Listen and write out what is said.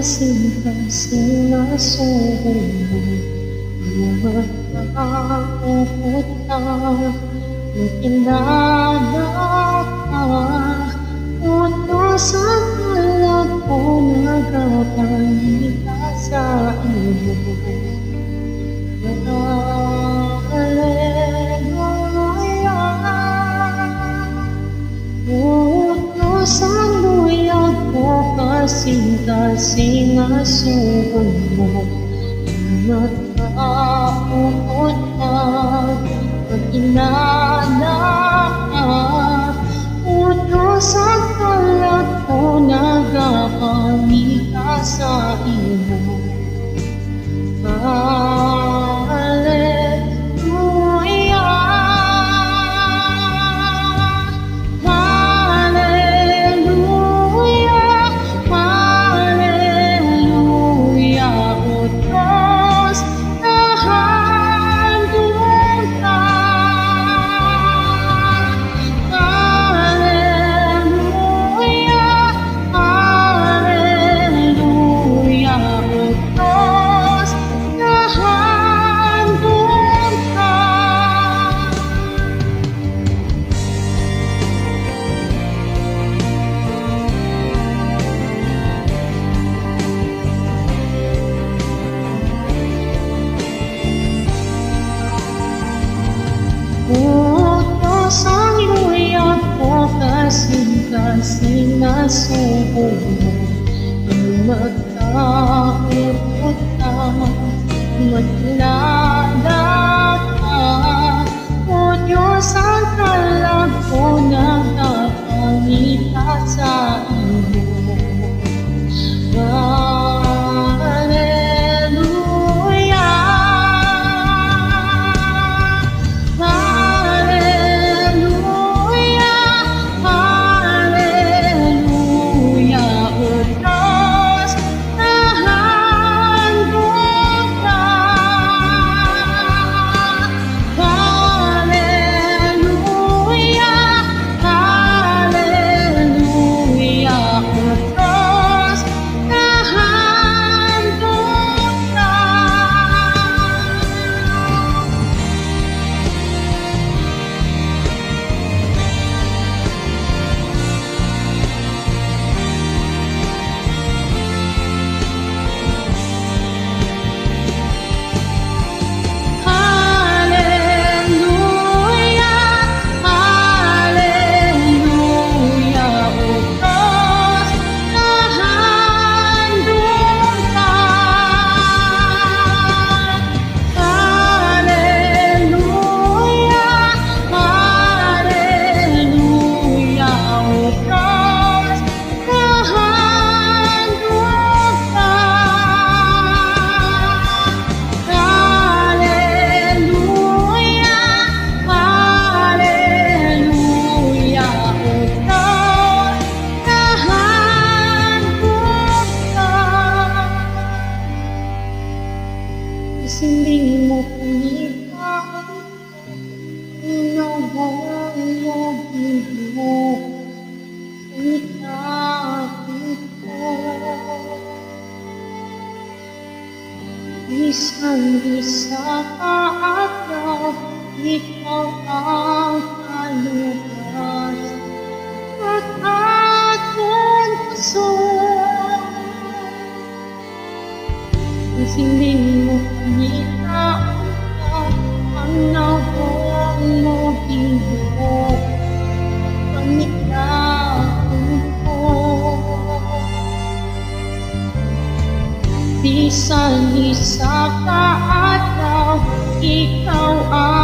Kasing-kasing nasubo mo magkakukot ka, magkilala ka, utos ang kalag ko, nagkakalita sa iyo. Hallelujah, utos ang luyag ko, kasing-kasing nasubo mo. Magkakukot ka, magkilala ka, utos ang kalag ko, nagkakalita sa iyo. Utos ang luyag ko, kasing-kasing nasubo mo. Magkakukot ka, magkilala ka, o Diyos ang kalag ko, nagkakalita sa iyo. Hindi mo pinitaan, inawang mo, itakot ko. Isang-isa ka at ikaw ang kalubas at aking puso. Hindi mo pinitaan, ang nawang mo bihok, panitakot ko. Isang-isa ka at ikaw ang